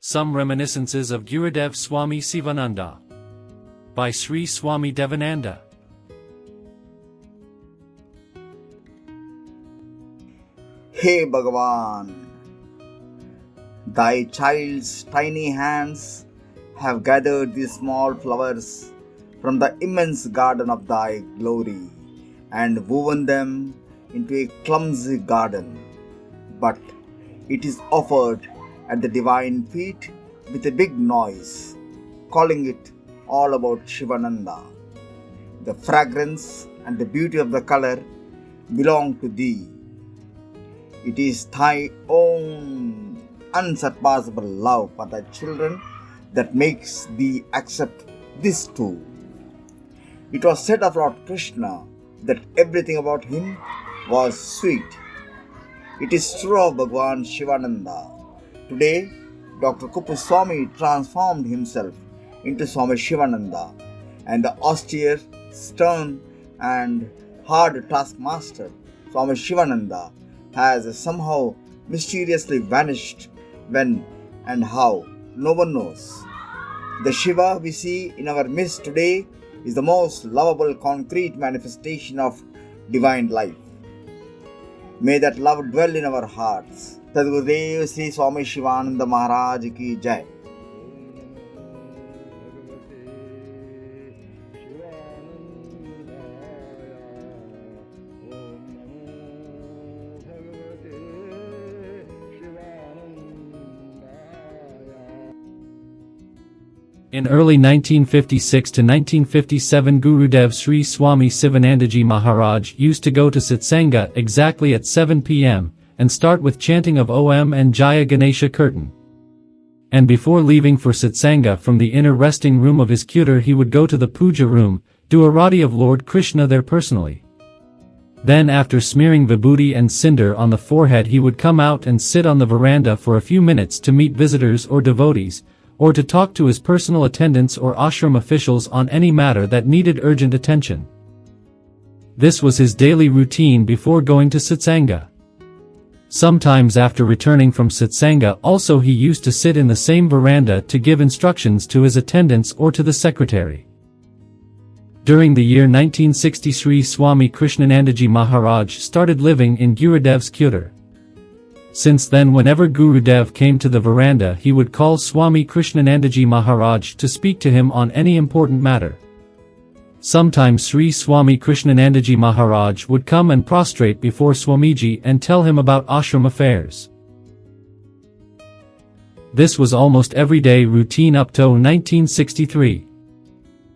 Some Reminiscences of Gurudev Swami Sivananda by Sri Swami Devananda. Hey Bhagavan, thy child's tiny hands have gathered these small flowers from the immense garden of thy glory and woven them into a clumsy garden. But it is offered at the divine feet with a big noise, calling it all about Shivananda. The fragrance and the beauty of the color belong to thee. It is thy own unsurpassable love for thy children that makes thee accept this too. It was said of Lord Krishna that everything about him was sweet. It is true of Bhagavan Shivananda. Today, Dr. Kutir Swami transformed himself into Swami Sivananda, and the austere, stern, and hard taskmaster Swami Sivananda has somehow mysteriously vanished. When and how, no one knows. The Shiva we see in our midst today is the most lovable concrete manifestation of divine life. May that love dwell in our hearts. Gurudev Sri Swami Sivananda Maharaj ki Jaya. In early 1956 to 1957, Gurudev Sri Swami Sivanandaji Maharaj used to go to Satsanga exactly at 7 p.m. and start with chanting of Om and Jaya Ganesha Kirtan. And before leaving for Satsanga from the inner resting room of his Kutir, he would go to the Puja room, do Arati of Lord Krishna there personally. Then after smearing Vibhuti and Sindhur on the forehead, he would come out and sit on the veranda for a few minutes to meet visitors or devotees, or to talk to his personal attendants or ashram officials on any matter that needed urgent attention. This was his daily routine before going to Satsanga. Sometimes after returning from Satsanga also he used to sit in the same veranda to give instructions to his attendants or to the secretary. During the year 1960, Sri Swami Krishnanandaji Maharaj started living in Gurudev's Kutir. Since then, whenever Gurudev came to the veranda, he would call Swami Krishnanandaji Maharaj to speak to him on any important matter. Sometimes Sri Swami Krishnanandaji Maharaj would come and prostrate before Swamiji and tell him about ashram affairs. This was almost everyday routine up to 1963.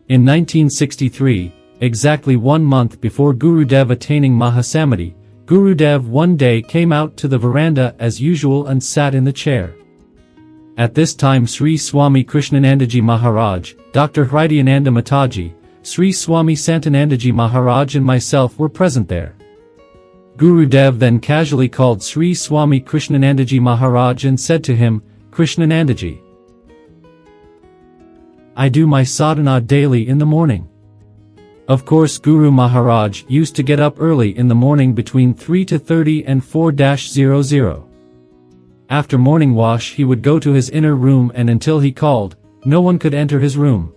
In 1963, exactly 1 month before Gurudev attaining Mahasamadhi, Gurudev one day came out to the veranda as usual and sat in the chair. At this time Sri Swami Krishnanandaji Maharaj, Dr. Hridyananda Mataji, Sri Swami Santanandaji Maharaj and myself were present there. Gurudev then casually called Sri Swami Krishnanandaji Maharaj and said to him, "Krishnanandaji, I do my sadhana daily in the morning." Of course, Guru Maharaj used to get up early in the morning between 3:30 and 4:00. After morning wash he would go to his inner room, and until he called, no one could enter his room.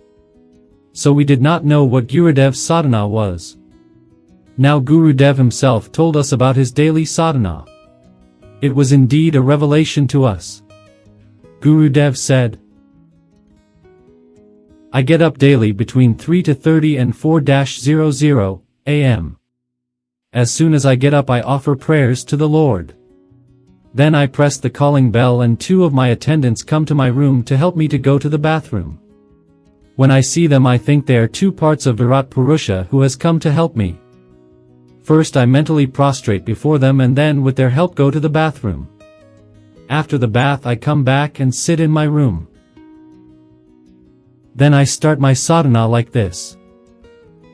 So we did not know what Gurudev's sadhana was. Now Gurudev himself told us about his daily sadhana. It was indeed a revelation to us. Gurudev said, "I get up daily between 3:30 and 4:00 a.m. As soon as I get up I offer prayers to the Lord. Then I press the calling bell and 2 of my attendants come to my room to help me to go to the bathroom. When I see them I think they are 2 parts of Virat Purusha who has come to help me. First I mentally prostrate before them and then with their help go to the bathroom. After the bath I come back and sit in my room. Then I start my sadhana like this.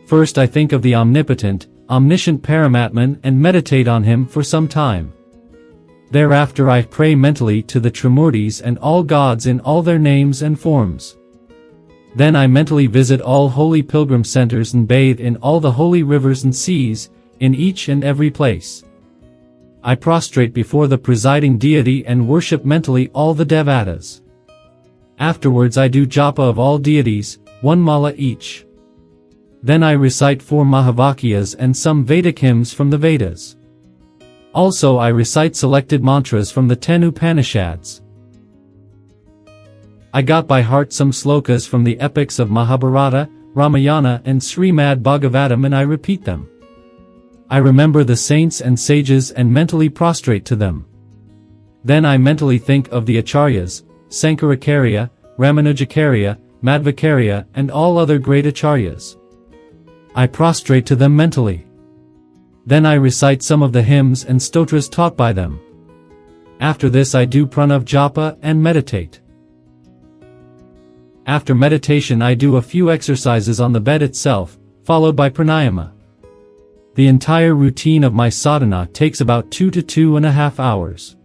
First I think of the omnipotent, omniscient Paramatman and meditate on him for some time. Thereafter I pray mentally to the Trimurtis and all gods in all their names and forms. Then I mentally visit all holy pilgrim centers and bathe in all the holy rivers and seas, in each and every place. I prostrate before the presiding deity and worship mentally all the devatas. Afterwards I do japa of all deities, 1 mala each. Then I recite 4 Mahavakyas and some Vedic hymns from the Vedas. Also I recite selected mantras from the 10 Upanishads. I got by heart some slokas from the epics of Mahabharata, Ramayana and Srimad Bhagavatam and I repeat them. I remember the saints and sages and mentally prostrate to them. Then I mentally think of the Acharyas, Sankaracharya, Ramanujakarya, Madhvakarya and all other great Acharyas. I prostrate to them mentally. Then I recite some of the hymns and stotras taught by them. After this I do pranav japa and meditate. After meditation I do a few exercises on the bed itself, followed by pranayama. The entire routine of my sadhana takes about 2 to 2.5 hours.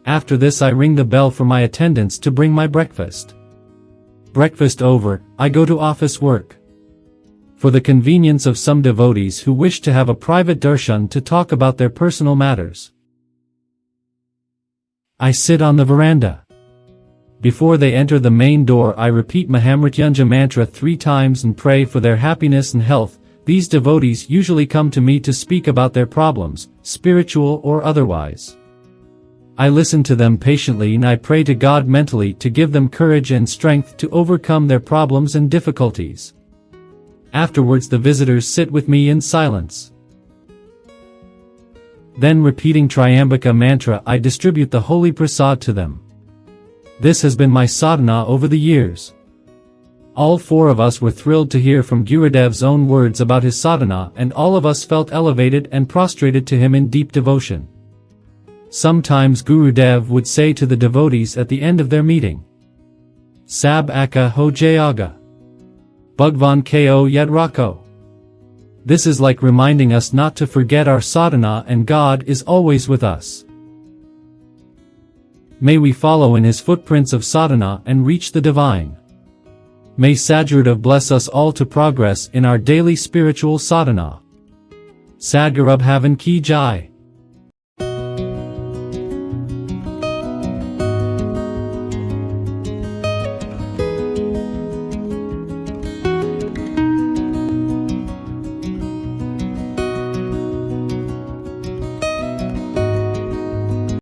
After this I ring the bell for my attendants to bring my breakfast. Breakfast over, I go to office work. For the convenience of some devotees who wish to have a private darshan to talk about their personal matters, I sit on the veranda. Before they enter the main door I repeat Mahamrityunjaya mantra 3 times and pray for their happiness and health. These devotees usually come to me to speak about their problems, spiritual or otherwise. I listen to them patiently and I pray to God mentally to give them courage and strength to overcome their problems and difficulties. Afterwards the visitors sit with me in silence. Then repeating Triambaka mantra I distribute the holy prasad to them. This has been my sadhana over the years. All 4 of us were thrilled to hear from Gurudev's own words about his sadhana and all of us felt elevated and prostrated to him in deep devotion. Sometimes Gurudev would say to the devotees at the end of their meeting, Sab aka ho jayaga. Bhagwan ko yad rako. This is like reminding us not to forget our sadhana and God is always with us. May we follow in his footprints of sadhana and reach the divine. May Sadgurudev bless us all to progress in our daily spiritual sadhana. Sadgurudhavan ki jai.